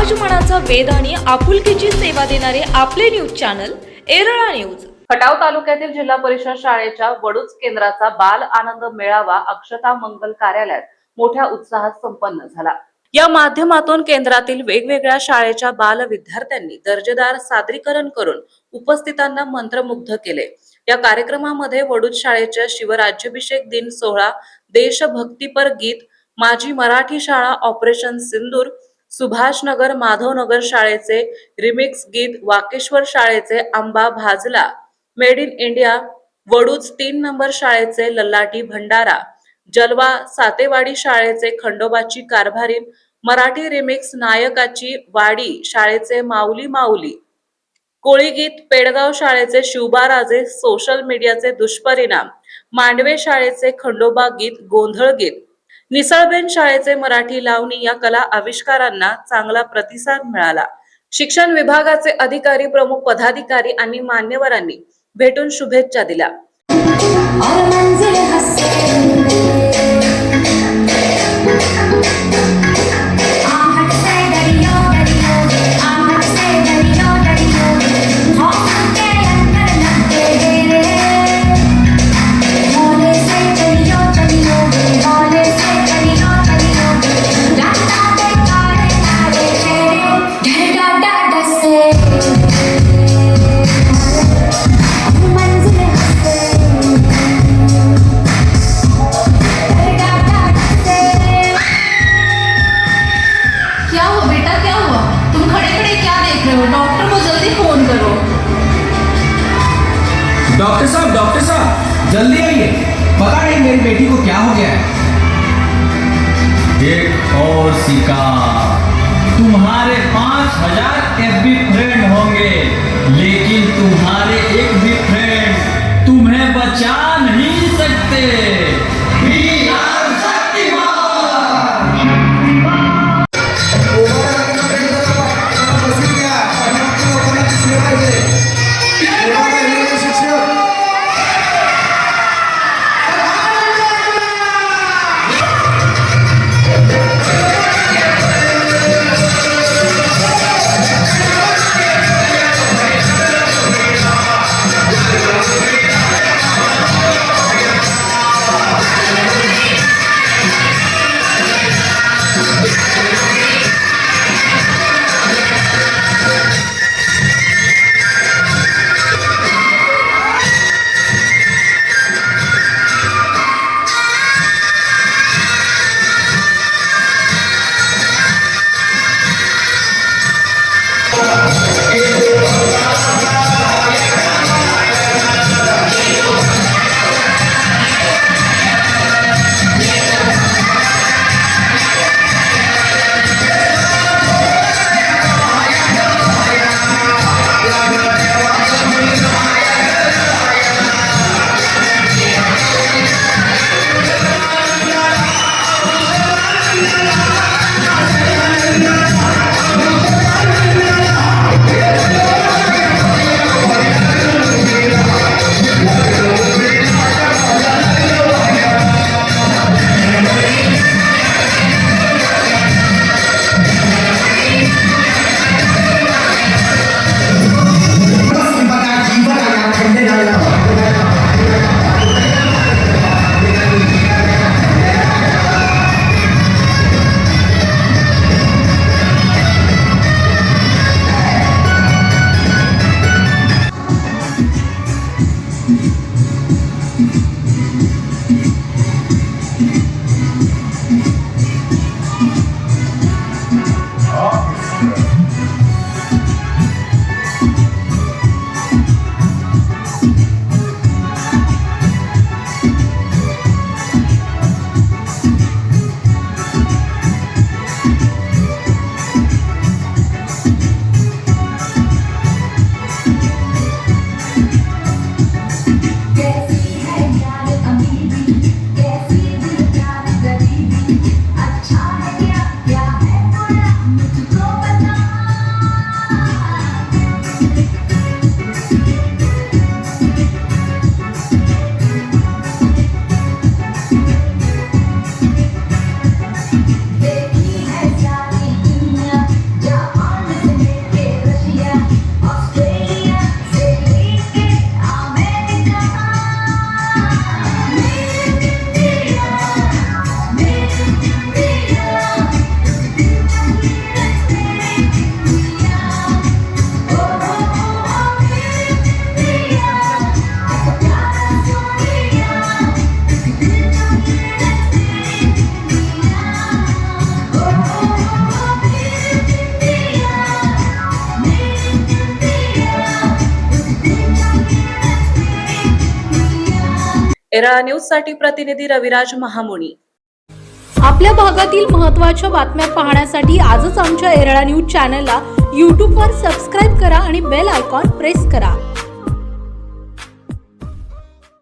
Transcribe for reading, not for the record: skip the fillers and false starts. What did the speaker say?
समाजमनाचा वेध आणि आपुलकीची सेवा देणारे आपले news channel Erala news. Khatav तालुक्यातील जिल्हा परिषद शाळेच्या वडूज केंद्राचा बाल आनंद मेळावा अक्षता मंगल कार्यालयात मोठ्या उत्साहात संपन्न झाला। या माध्यमातून केंद्रातील वेगवेगळ्या शाळेच्या बाल विद्यार्थ्यांनी दर्जेदार सादरीकरण करून उपस्थितांना मंत्रमुग्ध केले। या कार्यक्रमामध्ये वडूज शाळेच्या शिवराज्याभिषेक दिन सोहळा, देशभक्तीपर गीत, माझी मराठी शाळा ऑपरेशन सिंदूर, सुभाषनगर माधवनगर शाळेचे रिमिक्स गीत, वाकेश्वर शाळेचे आंबा भाजला, made in India, Vaduj 3 number शाळेचे लल्लाटी भंडारा, जलवा सातेवाडी शाळेचे खंडोबाची कारभारी, मराठी रिमिक्स नायकाची वाडी शाळेचे माऊली माऊली, कोळी गीत पेडगाव शाळेचे शिवबाराजे, सोशल मीडियाचे दुष्परिणाम, मांडवे शाळेचे खंडोबा गीत, गोंधळ गीत, निसळबेन शाळेचे मराठी लावणी या कला आविष्कारांना चांगला प्रतिसाद मिळाला। शिक्षण विभागाचे अधिकारी, प्रमुख पदाधिकारी आणि मान्यवरांनी भेटून शुभेच्छा दिल्या। डॉक्टर साहब जल्दी आइए, पता नहीं मेरी बेटी को क्या हो गया है। एक और शिकार, तुम्हारे 5000 एफबी फ्रेंड होंगे, लेकिन तुम्हारे एक भी फ्रेंड तुम्हें बचा नहीं सकते। एरळा न्यूज साठी प्रतिनिधी रविराज महामुनी. आपल्या भागातील महत्त्वाच्या बातम्या पाहण्यासाठी आजच आमच्या एरळा न्यूज चॅनलला YouTube वर सबस्क्राईब करा आणि बेल आयकॉन प्रेस करा.